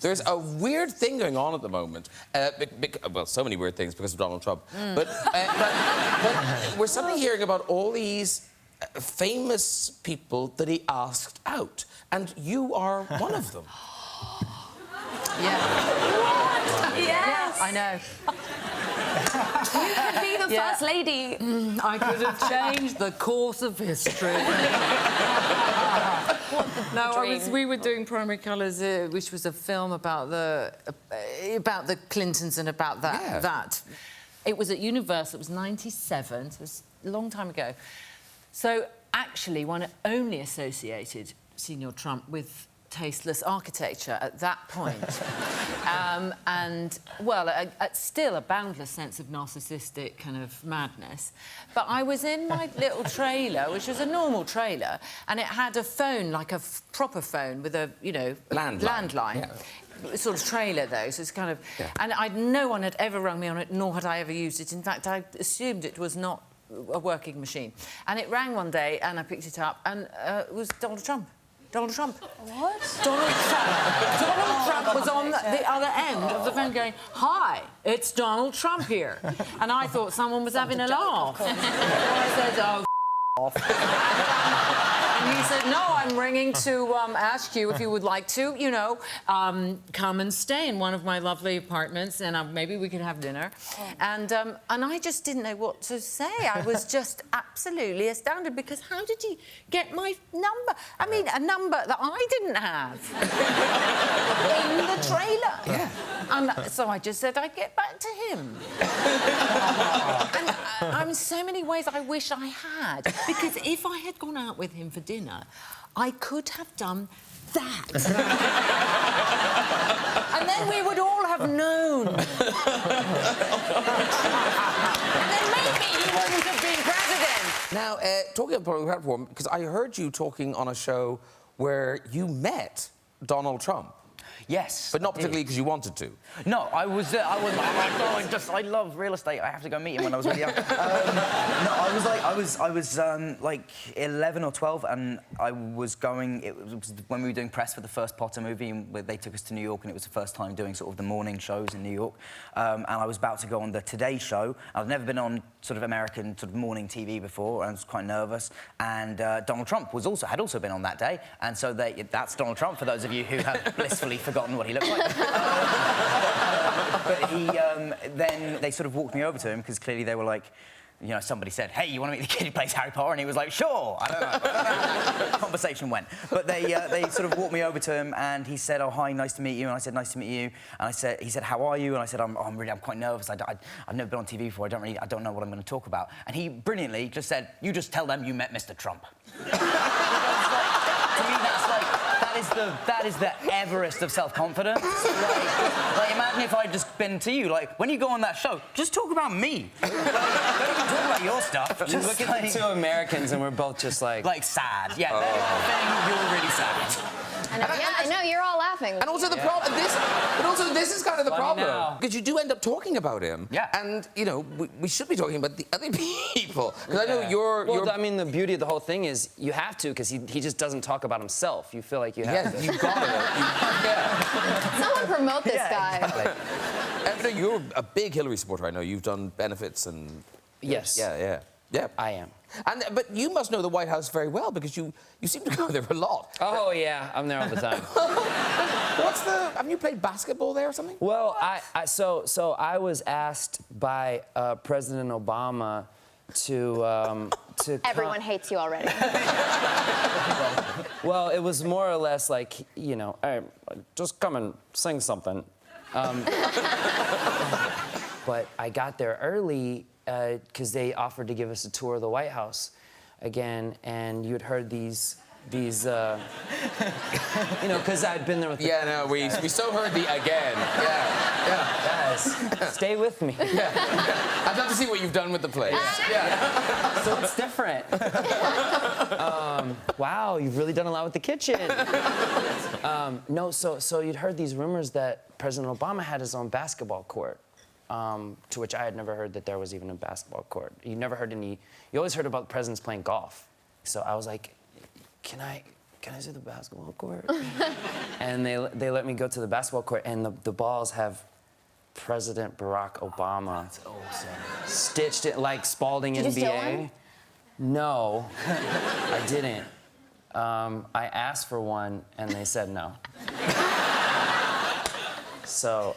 There's a weird thing going on at the moment. Well, so many weird things because of Donald Trump. But we're suddenly hearing about all these famous people that he asked out, and you are one of them. Yeah. What? Yes. I know. You could be the first lady. I could have changed the course of history. We were doing Primary Colours, which was a film about the Clintons and about that. It was at Universal. It was '97. So it was a long time ago. So actually, one only associated Senior Trump with tasteless architecture at that point. And, well, still a boundless sense of narcissistic kind of madness. But I was in my little trailer, which was a normal trailer, and it had a phone, like a proper phone with a, you know... Landline. Yeah. Sort of trailer, though, so it's kind of... Yeah. And no one had ever rung me on it, nor had I ever used it. In fact, I assumed it was not a working machine. And it rang one day, and I picked it up, and it was Donald Trump. Donald Trump. What? Donald Trump. Donald Trump was on the other end of the phone going, "Hi, it's Donald Trump here." And I thought someone was having a laugh. So I said, "Oh, off." And he said, "No, I'm ringing to ask you if you would like to, you know, come and stay in one of my lovely apartments, and maybe we could have dinner." Oh. And I just didn't know what to say. I was just absolutely astounded, because how did he get my number? I mean, a number that I didn't have in the trailer. Yeah. And so I just said I'd get back to him. And in so many ways I wish I had, because if I had gone out with him for dinner, I could have done that. And then we would all have known. And then maybe he wouldn't have been president. Now, talking about public platform, because I heard you talking on a show where you met Donald Trump. Yes. But not particularly because you wanted to. No, I was like, I love real estate. I have to go meet him when I was really young. No, I was like 11 or 12, and I was going. It was when we were doing press for the first Potter movie, and they took us to New York, and it was the first time doing sort of the morning shows in New York. And I was about to go on the Today Show. I'd never been on sort of American sort of morning TV before, and I was quite nervous. And Donald Trump had also been on that day, and so that's Donald Trump for those of you who have blissfully forgotten what he looked like. But then they sort of walked me over to him, because clearly they were like, you know, somebody said, "Hey, you want to meet the kid who plays Harry Potter?" And he was like, "Sure." I don't know. Conversation went. But they sort of walked me over to him, and he said, "Oh, hi, nice to meet you." And I said, "Nice to meet you." And he said, "How are you?" And I said, I'm quite nervous. I've never been on TV before. I don't know what I'm going to talk about." And he brilliantly just said, "You just tell them you met Mr. Trump." To me, that is the Everest of self-confidence. Like, imagine if I'd just been to you, like, when you go on that show, just talk about me. Don't even talk about your stuff. Just look at the two Americans, and we're both just like... Like, sad. Yeah, they're laughing, you're really sad. I know, you're all laughing. And also the problem, this is kind of the problem, because you do end up talking about him. Yeah. And you know, we should be talking about the other people, because I know you're. Well, I mean, the beauty of the whole thing is you have to, because he just doesn't talk about himself. You feel like you have to. You got it. Someone promote this guy. Exactly. And you're a big Hillary supporter. I know you've done benefits and. Yes. Yeah. I am. But you must know the White House very well, because you seem to go there a lot. Oh, yeah, I'm there all the time. Have you played basketball there or something? Well, so I was asked by President Obama to Everyone hates you already. Well, it was more or less like, you know, hey, just come and sing something. But I got there early, because they offered to give us a tour of the White House again, and you had heard these you know, because I'd been there with the... Yeah, no, we so heard the again. Yeah. Guys, stay with me. Yeah. I'd love to see what you've done with the place. Yeah. So it's different. Wow, you've really done a lot with the kitchen. No, so you'd heard these rumors that President Obama had his own basketball court. To which I had never heard that there was even a basketball court. You never heard any... You always heard about presidents playing golf. So I was like, can I can I see the basketball court? And they let me go to the basketball court, and the balls have President Barack Obama stitched it like Spalding Did you steal NBA. one? No, I didn't. I asked for one, and they said no. So,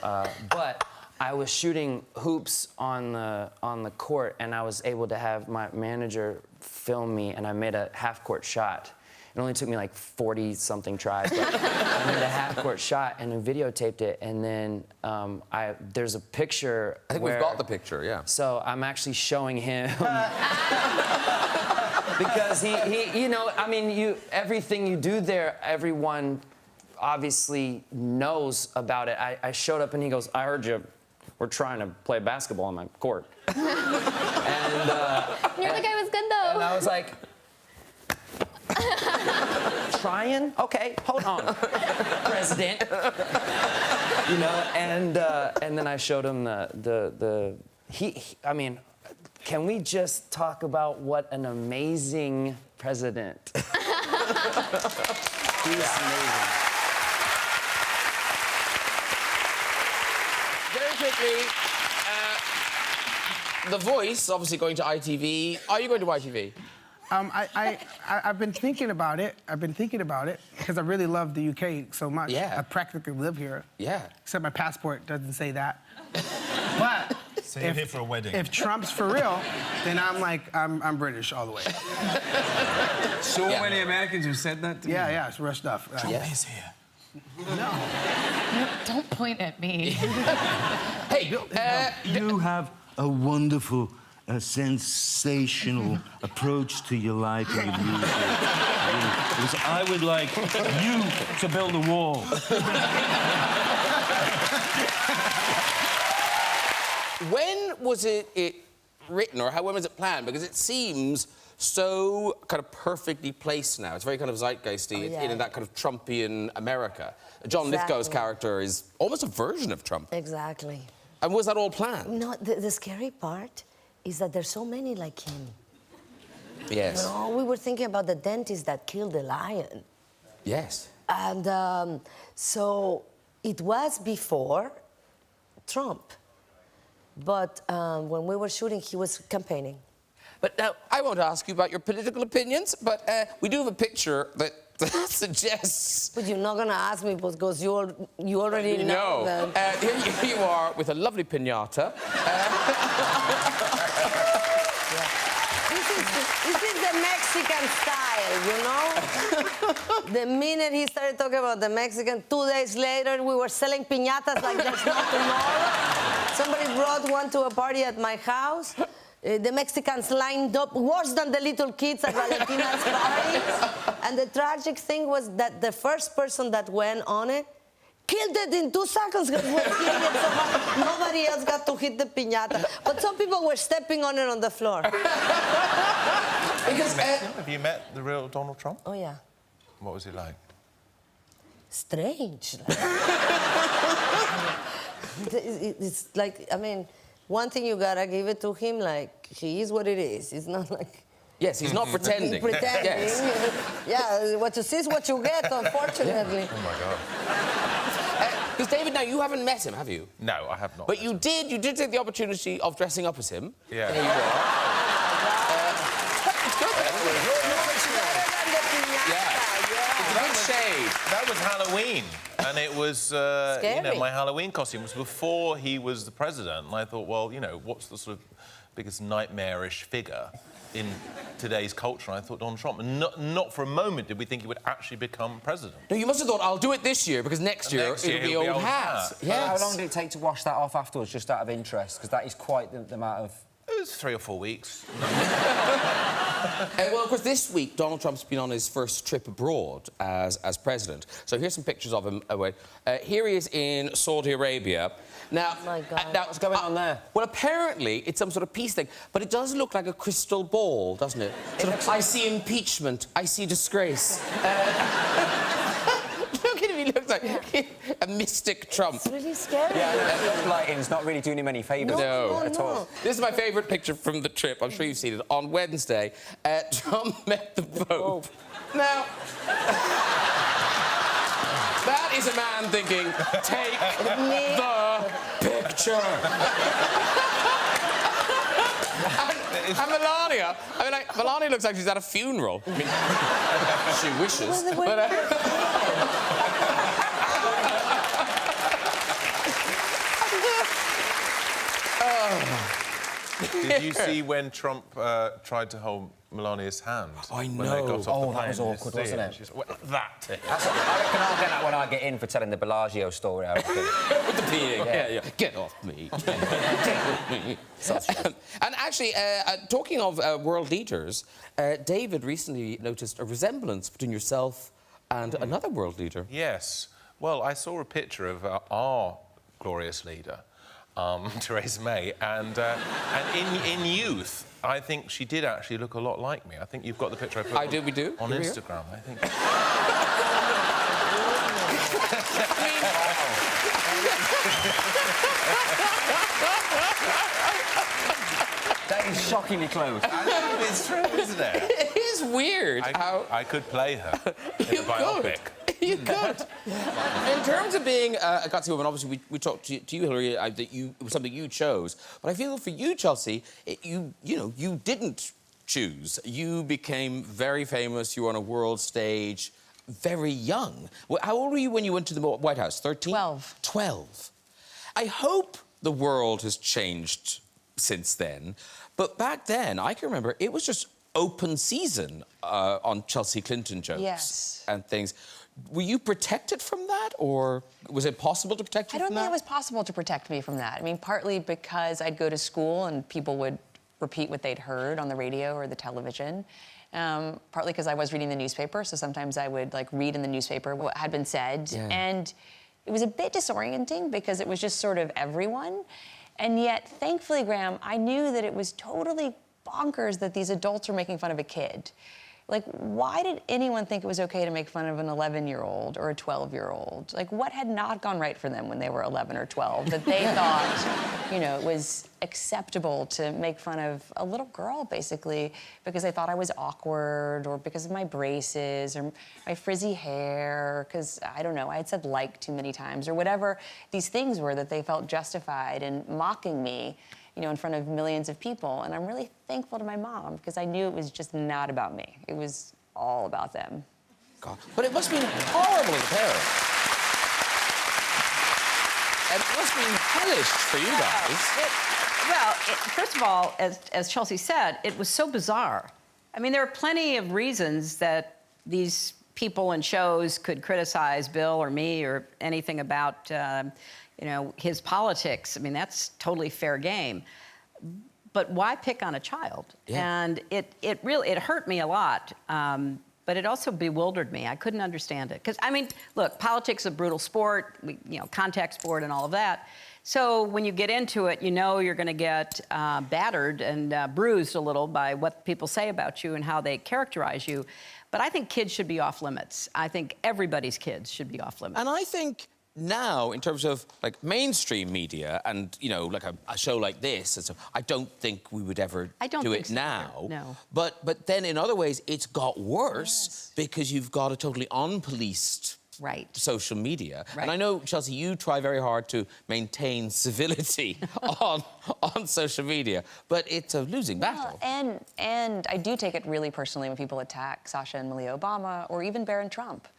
but I was shooting hoops on the court, and I was able to have my manager film me, and I made a half-court shot. It only took me like 40-something tries, but I made a half-court shot and I videotaped it, and then there's a picture. I think we've got the picture, yeah. So I'm actually showing him because he, you know, I mean, everything you do there, everyone obviously knows about it. I showed up and he goes, I heard you were trying to play basketball on my court. And You're like, I was good though. and I was like, trying? Okay, hold on, President. You know, and then I showed him I mean, can we just talk about what an amazing president? He's amazing. Very quickly, The Voice, obviously going to ITV. Are you going to ITV? I've been thinking about it. Because I really love the UK so much. Yeah. I practically live here. Yeah. Except my passport doesn't say that. But So you're here for a wedding. if Trump's for real, then I'm British all the way. So many Americans have said that to me. Yeah, it's real stuff. Trump is here. No. Don't point at me. Hey, You have a wonderful, sensational approach to your life and your music. Because I would like you to build a wall. when was it written, or when was it planned? Because it seems so kind of perfectly placed now. It's very kind of zeitgeisty in that kind of Trumpian America. John Lithgow's character is almost a version of Trump. Exactly. And was that all planned? No, the scary part is that there's so many like him. Yes. You know, we were thinking about the dentist that killed the lion. Yes. And so it was before Trump. But when we were shooting, he was campaigning. But now, I won't ask you about your political opinions, but we do have a picture that suggests... But you're not going to ask me because you already know. No. Here you are with a lovely piñata. This is the Mexican style, you know? The minute he started talking about the Mexican, 2 days later, we were selling piñatas like there's no tomorrow. Somebody brought one to a party at my house. The Mexicans lined up worse than the little kids at Valentina's party. And the tragic thing was that the first person that went on it killed it in 2 seconds because we were hitting it so hard. Nobody else got to hit the piñata. But some people were stepping on it on the floor. Because, Have you met the real Donald Trump? Oh, yeah. What was he like? Strange. It's like, I mean, one thing you gotta give it to him, like, he is what it is. It's not like... Yes, he's not pretending. Pretending. Yes. Yeah, what you see is what you get, unfortunately. Oh, my God. Because, David, now, you haven't met him, have you? No, I have not. But you did take the opportunity of dressing up as him. Yeah. There you are. That was Halloween, and it was, you know, my Halloween costume was before he was the president, and I thought, well, you know, what's the sort of biggest nightmarish figure in today's culture? And I thought Donald Trump. And not for a moment did we think he would actually become president. No, you must have thought, I'll do it this year, because next year it'll be old hat. Yes. How long did it take to wash that off afterwards, just out of interest? Because that is quite the amount of... It was 3 or 4 weeks. Well, of course, this week, Donald Trump's been on his first trip abroad as president. So here's some pictures of him. Here he is in Saudi Arabia. Now, oh my God. Now, what's going on there? Well, apparently, it's some sort of peace thing. But it does look like a crystal ball, doesn't it? I see impeachment. I see disgrace. Look at him, he looks like a mystic Trump. It's really scary. Yeah, lighting's not really doing him any favours at all. This is my favourite picture from the trip. I'm sure you've seen it. On Wednesday, Trump met the Pope. Now, that is a man thinking, take the picture. and Melania, I mean, like, Melania looks like she's at a funeral. I mean, she wishes, but... Did you see when Trump tried to hold Melania's hand? I know. When they got off the plane? That was awkward, wasn't it? She's, well, that. I reckon I'll get that when I get in for telling the Bellagio story. I reckon. With the peeing. Yeah. Get off me. And actually, talking of world leaders, David recently noticed a resemblance between yourself and another world leader. Yes. Well, I saw a picture of our glorious leader, Theresa May, and in youth, I think she did actually look a lot like me. I think you've got the picture I put we do. on Instagram, I think. That is shockingly close. I know, it's true, isn't it? It is weird how... I could play her in a biopic. You could. In terms of being a gutsy woman, obviously we talked to you, Hillary, that it was something you chose. But I feel for you, Chelsea, you didn't choose. You became very famous. You were on a world stage very young. How old were you when you went to the White House? 13? 12. 12. I hope the world has changed since then. But back then, I can remember, it was just open season on Chelsea Clinton jokes and things. Were you protected from that, or was it possible to protect you from that? I don't think it was possible to protect me from that. I mean, partly because I'd go to school and people would repeat what they'd heard on the radio or the television. Partly because I was reading the newspaper, so sometimes I would, like, read in the newspaper what had been said. Yeah. And it was a bit disorienting because it was just sort of everyone. And yet, thankfully, Graham, I knew that it was totally bonkers that these adults were making fun of a kid. Like, why did anyone think it was okay to make fun of an 11-year-old or a 12-year-old? Like, what had not gone right for them when they were 11 or 12 that they thought, you know, it was acceptable to make fun of a little girl, basically, because they thought I was awkward, or because of my braces, or my frizzy hair, because, I don't know, I had said like too many times, or whatever these things were that they felt justified in mocking me, you know, in front of millions of people. And I'm really thankful to my mom, because I knew it was just not about me. It was all about them. God. But it must have been horrible as a parent. It must have been hellish for you guys. First of all, as Chelsea said, it was so bizarre. I mean, there are plenty of reasons that these people in shows could criticize Bill or me or anything about, you know, his politics. I mean, that's totally fair game. But why pick on a child? Yeah. And it really hurt me a lot. But it also bewildered me. I couldn't understand it. Because, I mean, look, politics is a brutal sport, you know, contact sport and all of that. So when you get into it, you know you're going to get battered and bruised a little by what people say about you and how they characterize you. But I think kids should be off limits. I think everybody's kids should be off limits. And I think now, in terms of, like, mainstream media and, you know, like a show like this, and so, I don't think we would ever do it now. No. But then, in other ways, it's got worse because you've got a totally unpoliced social media. Right. And I know, Chelsea, you try very hard to maintain civility on social media, but it's a losing battle. And I do take it really personally when people attack Sasha and Malia Obama, or even Barron Trump.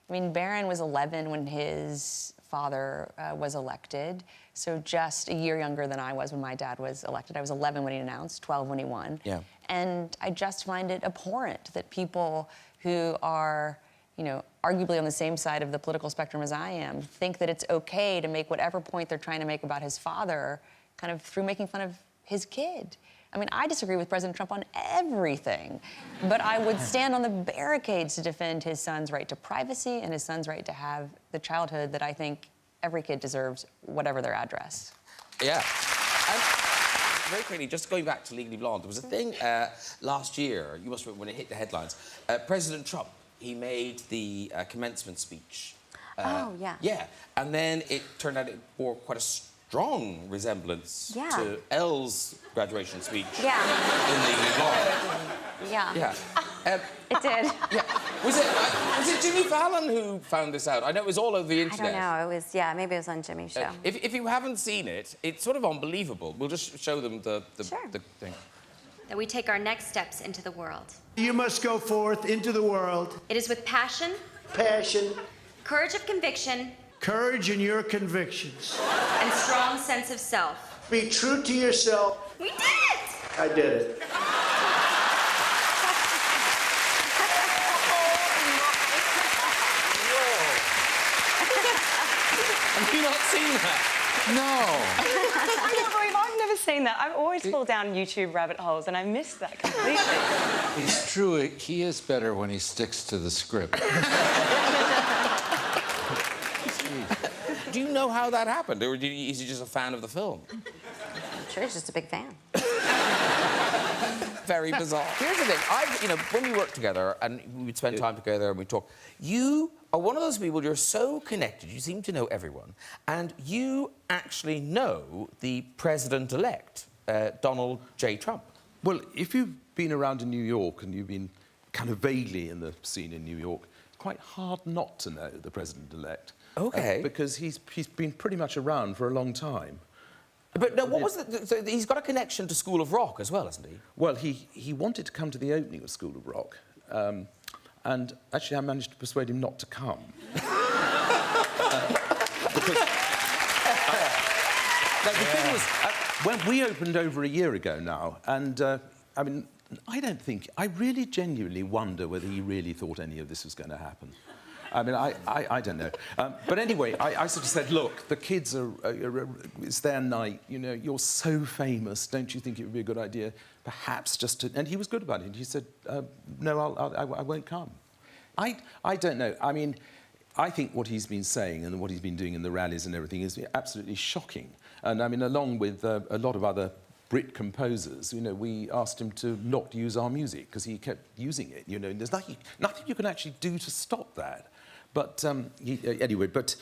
I mean, Barron was 11 when his father was elected, so just a year younger than I was when my dad was elected. I was 11 when he announced, 12 when he won. Yeah. And I just find it abhorrent that people who are, you know, arguably on the same side of the political spectrum as I am, think that it's okay to make whatever point they're trying to make about his father, kind of through making fun of his kid. I mean, I disagree with President Trump on everything, but I would stand on the barricades to defend his son's right to privacy and his son's right to have the childhood that I think every kid deserves, whatever their address. Yeah. And very quickly, just going back to Legally Blonde, there was a thing last year, you must remember when it hit the headlines, President Trump, he made the commencement speech. Oh, yeah. Yeah, and then it turned out it bore quite a strong resemblance to Elle's graduation speech in Legally Blonde. Yeah. Yeah. It did. Yeah. Was it Jimmy Fallon who found this out? I know it was all over the I internet. don't know. It was, yeah, maybe it was on Jimmy's show. If you haven't seen it, it's sort of unbelievable. We'll just show them the thing. That we take our next steps into the world. You must go forth into the world. It is with passion, courage of conviction, Courage in your convictions. and strong sense of self. Be true to yourself. We did it! I did it. Have you not seen that? No. I can't believe I've never seen that. I've always fallen down YouTube rabbit holes, and I missed that completely. It's true, he is better when he sticks to the script. Do you know how that happened, or is he just a fan of the film? I'm sure he's just a big fan. Very bizarre. Here's the thing. When we work together and we'd spend time together and we talk, you are one of those people, you're so connected, you seem to know everyone, and you actually know the president-elect, Donald J. Trump. Well, if you've been around in New York and you've been kind of vaguely in the scene in New York, it's quite hard not to know the president-elect. OK. Because he's been pretty much around for a long time. But no, what was so he's got a connection to School of Rock as well, hasn't he? Well, he wanted to come to the opening of School of Rock, and actually I managed to persuade him not to come. Because the thing was, when we opened over a year ago now, and I mean, I really genuinely wonder whether he really thought any of this was going to happen. I mean, I don't know. But anyway, I sort of said, look, the kids it's their night, you know, you're so famous, don't you think it would be a good idea perhaps just to... And he was good about it. He said, no, I won't come. I don't know. I mean, I think what he's been saying and what he's been doing in the rallies and everything is absolutely shocking. And, I mean, along with a lot of other Brit composers, you know, we asked him to not use our music because he kept using it, you know, and there's nothing you can actually do to stop that. But anyway, but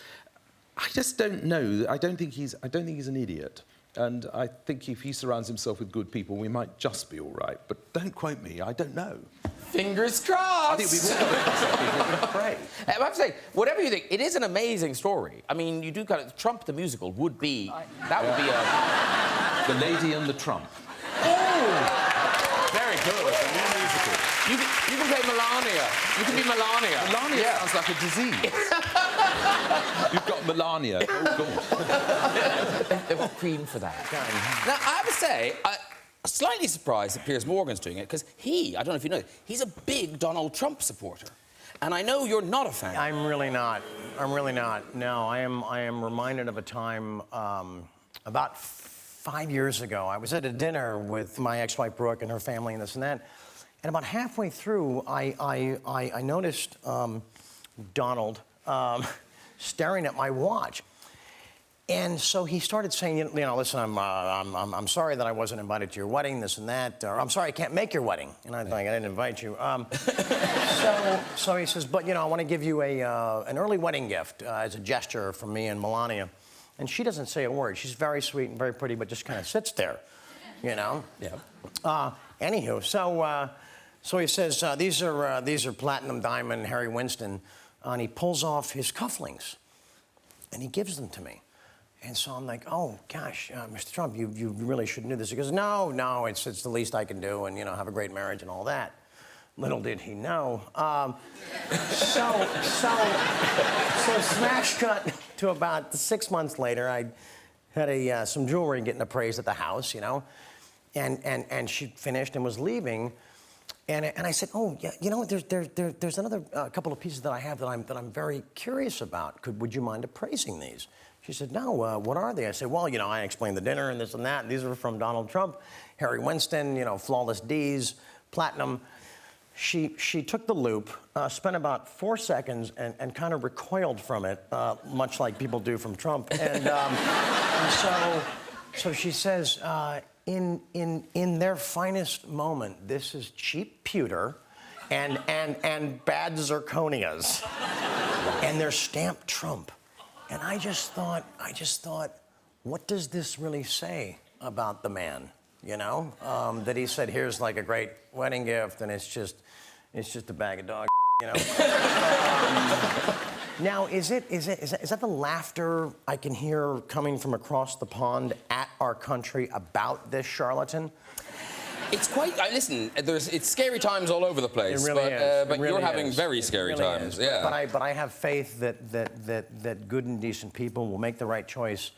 I just don't know. I don't think he's an idiot, and I think if he surrounds himself with good people, we might just be all right. But don't quote me. I don't know. Fingers crossed. I think we've all pray. I have to say, whatever you think, it is an amazing story. I mean, you do kind of Trump the musical would be that would be The Lady and the Trump. Oh, very good. A new musical. You can play Melania. You can be Melania. Melania sounds like a disease. You've got Melania. Oh, God. They want cream for that. Now, I have to say, I'm slightly surprised that Piers Morgan's doing it, because I don't know if you know, he's a big Donald Trump supporter. And I know you're not a fan. I'm really not. No, I am reminded of a time about 5 years ago. I was at a dinner with my ex-wife Brooke and her family and this and that. And about halfway through, I noticed Donald staring at my watch. And so he started saying, you know, listen, I'm sorry that I wasn't invited to your wedding, this and that, or I'm sorry I can't make your wedding. And I'm like, I didn't invite you. So he says, but, you know, I want to give you an early wedding gift as a gesture from me and Melania. And she doesn't say a word. She's very sweet and very pretty, but just kind of sits there, you know? Yeah. Anywho, so he says, these are platinum diamond Harry Winston, and he pulls off his cufflinks, and he gives them to me. And so I'm like, oh, gosh, Mr. Trump, you really shouldn't do this. He goes, no, it's the least I can do, and, you know, have a great marriage and all that. Little did he know. So smash cut to about 6 months later, I had some jewelry getting appraised at the house, you know, and she finished and was leaving. And I said, oh, yeah, you know, there's another couple of pieces that I have that I'm very curious about. Would you mind appraising these? She said, no, what are they? I said, well, you know, I explained the dinner and this and that. And these are from Donald Trump, Harry Winston, you know, flawless D's, platinum. She took the loop, spent about 4 seconds, and kind of recoiled from it, much like people do from Trump. And so she says, in their finest moment, this is cheap pewter and bad zirconias. And they're stamped Trump. And I just thought, what does this really say about the man? You know, that he said, here's like a great wedding gift, and it's It's just a bag of dog, you know. Now, is that the laughter I can hear coming from across the pond at our country about this charlatan? It's quite. Listen, it's scary times all over the place. It really is. But It really you're having is. very It scary really times. is. Yeah. But I have faith that good and decent people will make the right choice,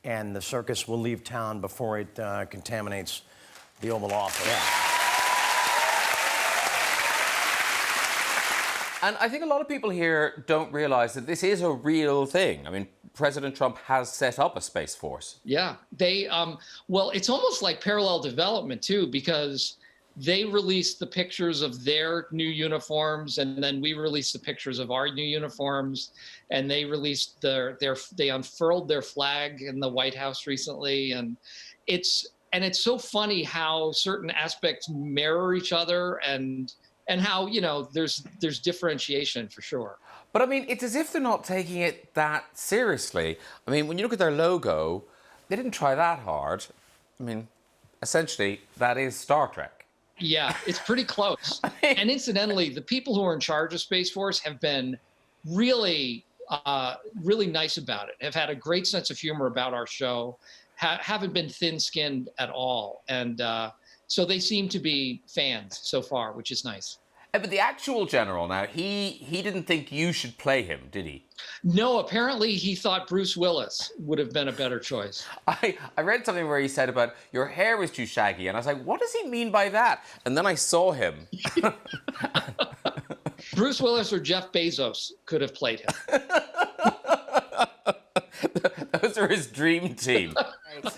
and the circus will leave town before it contaminates the Oval Office. Yeah. And I think a lot of people here don't realise that this is a real thing. I mean, President Trump has set up a Space Force. Yeah, well, it's almost like parallel development, too, because they released the pictures of their new uniforms, and then we released the pictures of our new uniforms, and they released they unfurled their flag in the White House recently, and it's so funny how certain aspects mirror each other, and how, you know, there's differentiation for sure. But I mean, it's as if they're not taking it that seriously. I mean, when you look at their logo, they didn't try that hard. I mean, essentially, that is Star Trek. Yeah, it's pretty close. And incidentally, the people who are in charge of Space Force have been really, really nice about it, have had a great sense of humor about our show, haven't been thin-skinned at all. And so they seem to be fans so far, which is nice. But the actual general now, he didn't think you should play him, did he? No, apparently he thought Bruce Willis would have been a better choice. I read something where he said about your hair was too shaggy, and I was like, what does he mean by that? And then I saw him. Bruce Willis or Jeff Bezos could have played him. Those are his dream team.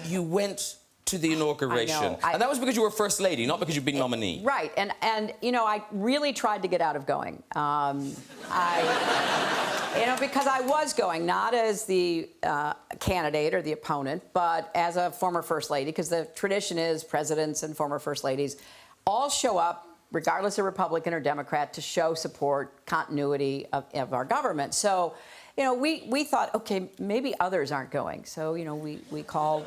You went to the inauguration. I know. And that was because you were First Lady, not because you've been nominee. Right, and you know, I really tried to get out of going. Because I was going, not as the candidate or the opponent, but as a former First Lady, because the tradition is presidents and former First Ladies all show up, regardless of Republican or Democrat, to show support, continuity of our government. So, you know, we thought, okay, maybe others aren't going. So, you know, we called...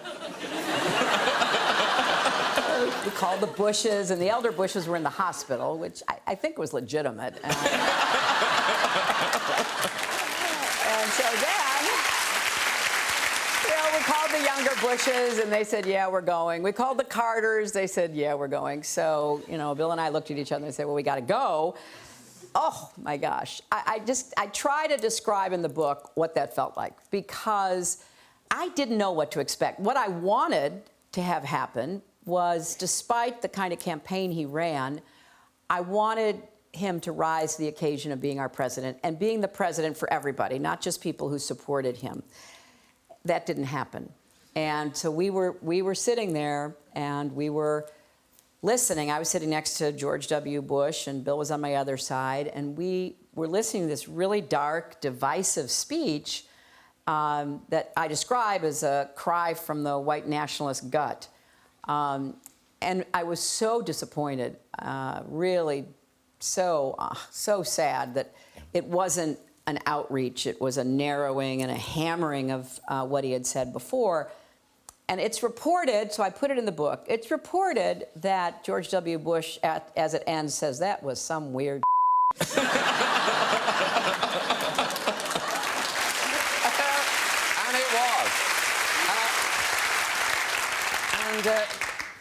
We called the Bushes, and the elder Bushes were in the hospital, which I think was legitimate. And so then, you know, we called the younger Bushes, and they said, yeah, we're going. We called the Carters. They said, yeah, we're going. So, you know, Bill and I looked at each other and said, well, we got to go. Oh, my gosh. I try to describe in the book what that felt like, because I didn't know what to expect. What I wanted to have happen was, despite the kind of campaign he ran, I wanted him to rise to the occasion of being our president and being the president for everybody, not just people who supported him. That didn't happen. And so we were sitting there and we were listening. I was sitting next to George W. Bush and Bill was on my other side, and we were listening to this really dark, divisive speech that I describe as a cry from the white nationalist gut. And I was so disappointed, really so sad that it wasn't an outreach. It was a narrowing and a hammering of what he had said before. And it's reported, so I put it in the book, it's reported that George W. Bush, as it ends, says that was some weird And it was.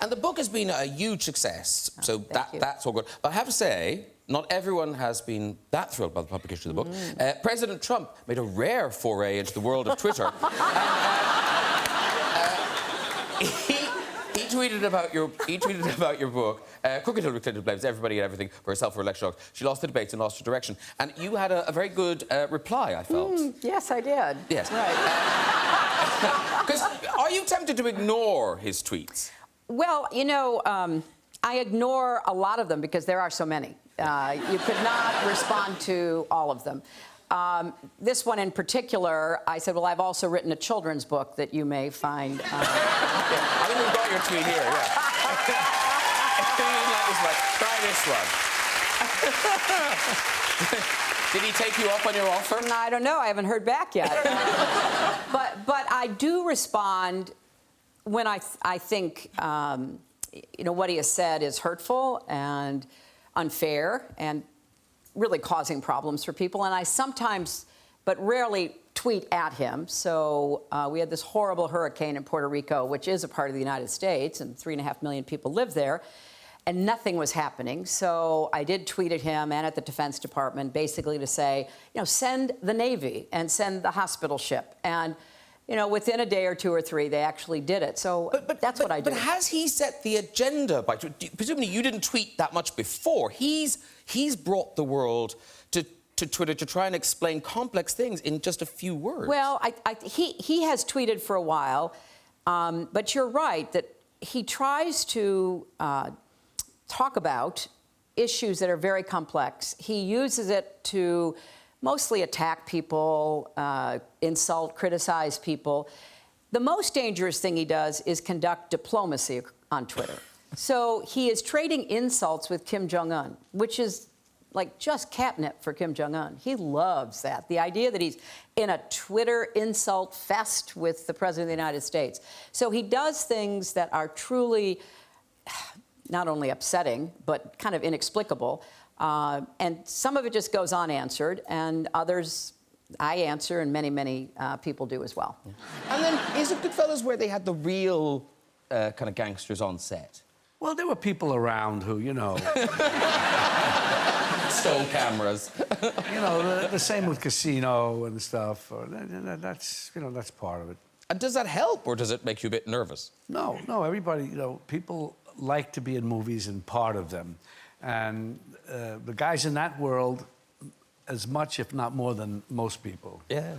And the book has been a huge success, so that's all good. But I have to say, not everyone has been that thrilled by the publication of the book. President Trump made a rare foray into the world of Twitter. He tweeted about your book. Crooked Hillary Clinton blames everybody and everything for herself for election dogs. She lost the debates and lost her direction. And you had a very good reply, I felt. Yes, I did. Yes. Right. Because are you tempted to ignore his tweets? Well, you know, I ignore a lot of them because there are so many. You could not respond to all of them. This one in particular, I said, well, I've also written a children's book that you may find. I think we've got your tweet here, yeah. Try this one. Did he take you up on your offer? No, I don't know. I haven't heard back yet. But I do respond when I think, you know, what he has said is hurtful and unfair, and really causing problems for people. And I sometimes, but rarely, tweet at him. So we had this horrible hurricane in Puerto Rico, which is a part of the United States, and 3.5 million people live there. And nothing was happening. So I did tweet at him and at the Defense Department, basically to say, you know, send the Navy and send the hospital ship. And, you know, within a day or two or three, they actually did it. So that's what I do. But has he set the agenda by... Presumably you didn't tweet that much before. He's brought the world to Twitter to try and explain complex things in just a few words. Well, he has tweeted for a while, but you're right that he tries to talk about issues that are very complex. He uses it to mostly attack people, insult, criticize people. The most dangerous thing he does is conduct diplomacy on Twitter. So he is trading insults with Kim Jong-un, which is like just catnip for Kim Jong-un. He loves that. The idea that he's in a Twitter insult fest with the President of the United States. So he does things that are truly not only upsetting, but kind of inexplicable. And some of it just goes unanswered, and others I answer, and many, many people do as well. And then, is it Goodfellas where they had the real kind of gangsters on set? Well, there were people around who, you know... Stole cameras. You know, the same with Casino and stuff. That's, you know, that's part of it. And does that help, or does it make you a bit nervous? No, everybody, you know, people like to be in movies and part of them. And the guys in that world, as much, if not more than most people. Yeah.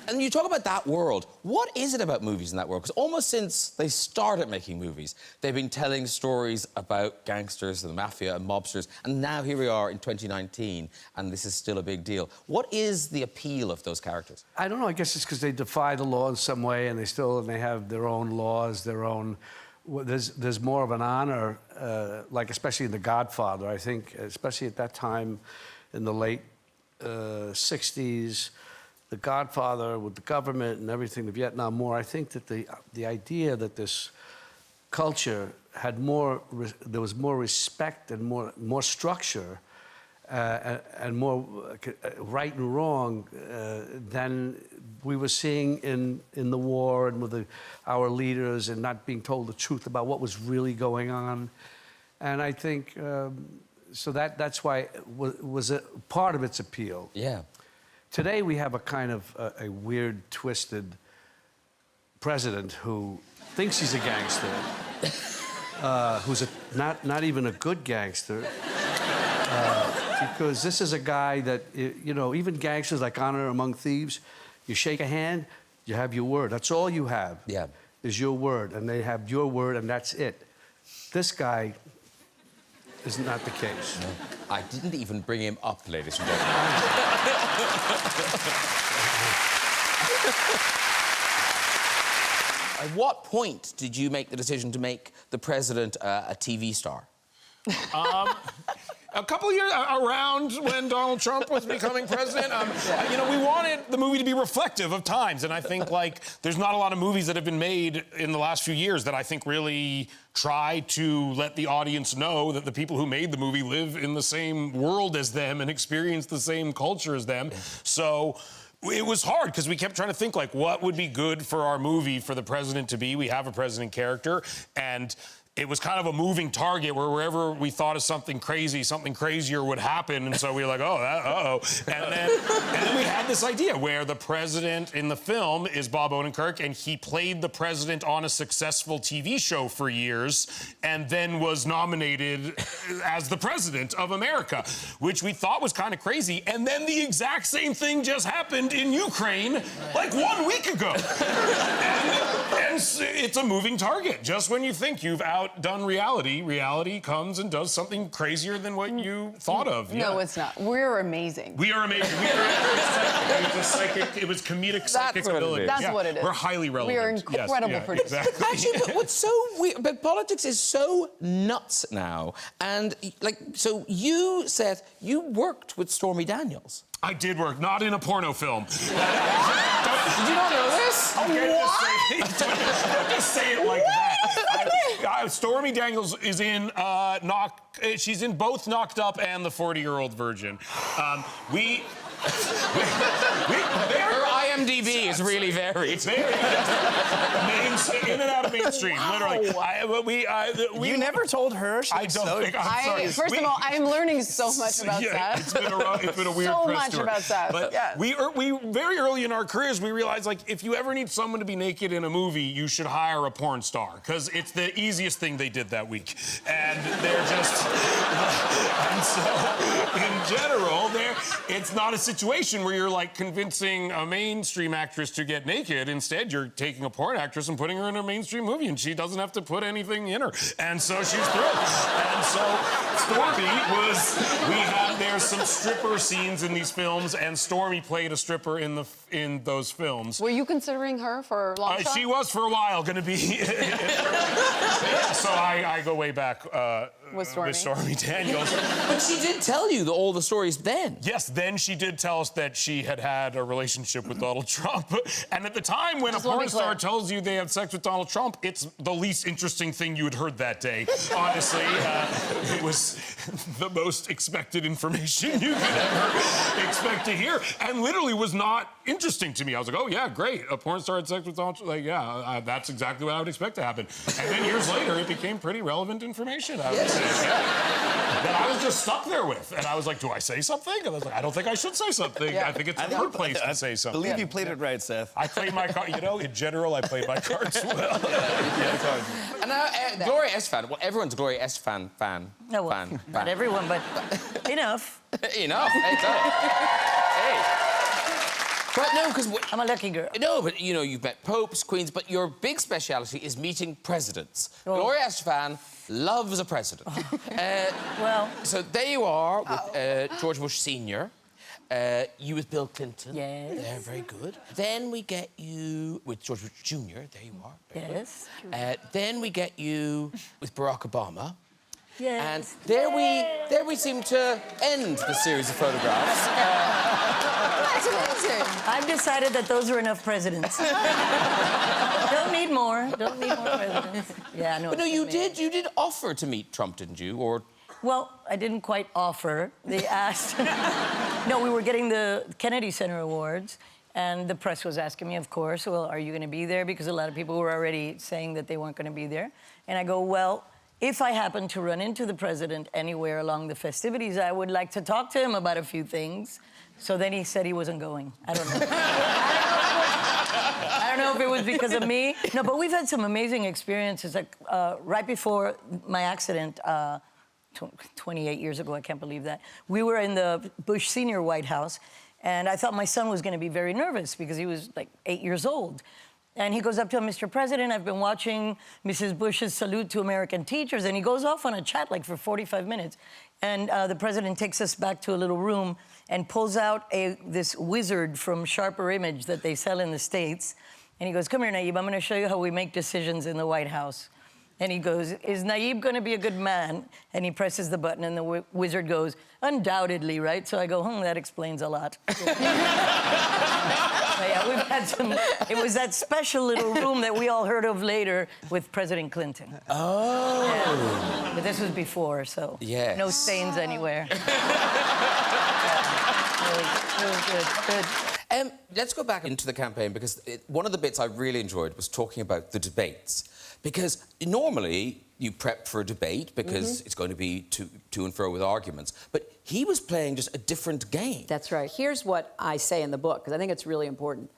And you talk about that world. What is it about movies in that world? Because almost since they started making movies, they've been telling stories about gangsters and the mafia and mobsters. And now here we are in 2019, and this is still a big deal. What is the appeal of those characters? I don't know. I guess it's because they defy the law in some way, and they have their own laws, their own... There's more of an honor, like especially in The Godfather, I think, especially at that time in the late 60s, The Godfather with the government and everything, the Vietnam War. I think that the idea that this culture had more, there was more respect and more structure and more right and wrong than we were seeing in the war and with our leaders, and not being told the truth about what was really going on. And I think, so that's why it was a part of its appeal. Yeah. Today we have a kind of a weird, twisted president who thinks he's a gangster, who's not even a good gangster. Because this is a guy that, you know, even gangsters like Honor Among Thieves, you shake a hand, you have your word. That's all you have. Yeah. Is your word, and they have your word, and that's it. This guy is not the case. No. I didn't even bring him up, ladies and gentlemen. At what point did you make the decision to make the president a TV star? A couple of years around when Donald Trump was becoming president, you know, we wanted the movie to be reflective of times, and I think, like, there's not a lot of movies that have been made in the last few years that I think really try to let the audience know that the people who made the movie live in the same world as them and experience the same culture as them. So it was hard because we kept trying to think, like, what would be good for our movie for the president to be? We have a president character, and it was kind of a moving target where wherever we thought of something crazy, something crazier would happen. And so we were like, oh, uh-oh. And then we had this idea where the president in the film is Bob Odenkirk, and he played the president on a successful TV show for years and then was nominated as the president of America, which we thought was kind of crazy. And then the exact same thing just happened in Ukraine like 1 week ago. And it's a moving target. Just when you think you've outdone reality, reality comes and does something crazier than what you thought of. No, it's not. We're amazing. We are amazing. It was psychic. It was comedic psychic ability. That's what it is. We're highly relevant. We are incredible producers. Exactly. Actually, but what's so weird, but politics is so nuts now. And, like, so you said you worked with Stormy Daniels. I did work, not in a porno film. Did you not know this? Don't just say it like that. Stormy Daniels is in she's in both Knocked Up and the 40-Year-Old Virgin. Her IMDb is really varied. In and out of mainstream, literally. You never told her. I don't think. I'm sorry. First of all, I am learning so much about Seth. It's been a weird so press much tour. about Seth. But yes. we very early in our careers, we realized, like, if you ever need someone to be naked in a movie, you should hire a porn star, because it's the easiest thing they did that week. And they're just... and so, in general, it's not a situation where you're, like, convincing a mainstream actress to get naked. Instead, you're taking a porn actress and putting her in a mainstream movie, and she doesn't have to put anything in her. And so she's thrilled. And so Stormy there's some stripper scenes in these films, and Stormy played a stripper in those films. Were you considering her for long shot? She was for a while going to be. So I go way back with Stormy Daniels. But she did tell you all the stories then. Yes, then she did tell us that she had a relationship with Donald Trump. And at the time, when a porn star tells you they had sex with Donald Trump, it's the least interesting thing you had heard that day. Honestly, it was the most expected information you could ever expect to hear, and literally was not interesting to me. I was like, oh yeah, great, a porn star had sex with Donald Trump. Like, yeah, that's exactly what I would expect to happen. And then years later, it became pretty relevant information. I would say. That I was just stuck there with, and I was like, do I say something? And I was like, I don't think I should say something. I think it's her place to say something. I believe you played it right, Seth. I played my card. You know, in general, I played my cards well. And now, Gloria Estefan. Well, everyone's Gloria Estefan fan. No, well, not everyone, but enough. Enough. Hey. But no, because I'm a lucky girl. No, but you know, you've met popes, queens, but your big speciality is meeting presidents. Gloria Estefan loves a president. Well, so there you are with George Bush Sr. You with Bill Clinton. Yes. They're very good. Then we get you with George Bush Jr. There you are. Yes. Then we get you with Barack Obama. Yes. And there we seem to end the series of photographs. That's amazing. I've decided that those are enough presidents. Don't need more. Don't need more presidents. Yeah, no. But no, you did offer to meet Trump, didn't you? Or well, I didn't quite offer. They asked. No, we were getting the Kennedy Center Awards, and the press was asking me, of course, well, are you going to be there? Because a lot of people were already saying that they weren't going to be there. And I go, well, if I happen to run into the president anywhere along the festivities, I would like to talk to him about a few things. So then he said he wasn't going. I don't know. I don't know if it was because of me. No, but we've had some amazing experiences. Like right before my accident, 28 years ago, I can't believe that, we were in the Bush Sr. White House, and I thought my son was going to be very nervous because he was like 8 years old. And he goes up to him, Mr. President, I've been watching Mrs. Bush's Salute to American Teachers, and he goes off on a chat like for 45 minutes. And the president takes us back to a little room and pulls out this wizard from Sharper Image that they sell in the States. And he goes, come here, Naib, I'm going to show you how we make decisions in the White House. And he goes, is Naib going to be a good man? And he presses the button, and the wizard goes, undoubtedly, right? So I go, that explains a lot. Yeah, we've had some... It was that special little room that we all heard of later with President Clinton. Oh. Yeah. But this was before, so... Yes. No stains anywhere. It was good. Let's go back into the campaign, because one of the bits I really enjoyed was talking about the debates. Because normally you prep for a debate because it's going to be to and fro with arguments. But he was playing just a different game. That's right. Here's what I say in the book, because I think it's really important.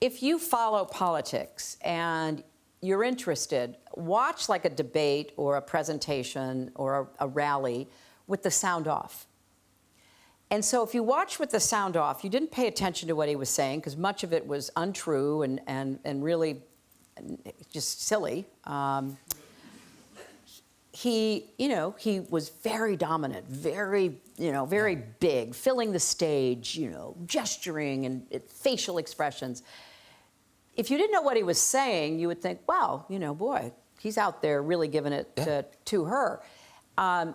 If you follow politics and you're interested, watch like a debate or a presentation or a rally with the sound off. And so if you watch with the sound off, you didn't pay attention to what he was saying, because much of it was untrue and really just silly. He was very dominant, very big, filling the stage, gesturing and facial expressions. If you didn't know what he was saying, you would think, wow, boy, he's out there really giving it to her.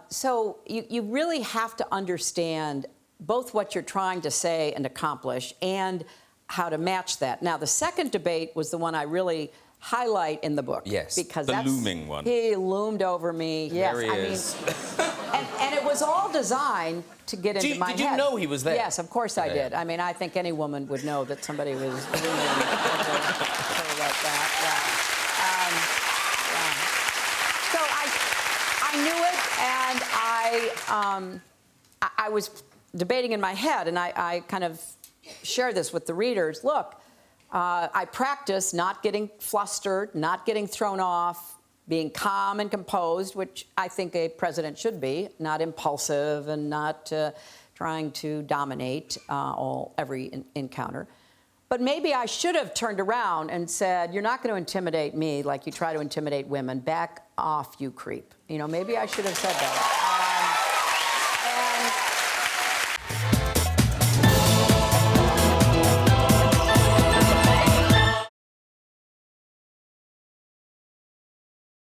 So you really have to understand both what you're trying to say and accomplish and how to match that. Now, the second debate was the one I really highlight in the book. Yes, because the that's, looming one. He loomed over me. Yes, There he is. and it was all designed to get into my head. Did you know he was there? Yes, of course I did. I mean, I think any woman would know that somebody was looming over her like that. So I knew it, and I was debating in my head, and I kind of share this with the readers. Look, I practice not getting flustered, not getting thrown off, being calm and composed, which I think a president should be, not impulsive and not trying to dominate every encounter. But maybe I should have turned around and said, you're not going to intimidate me like you try to intimidate women. Back off, you creep. You know, maybe I should have said that.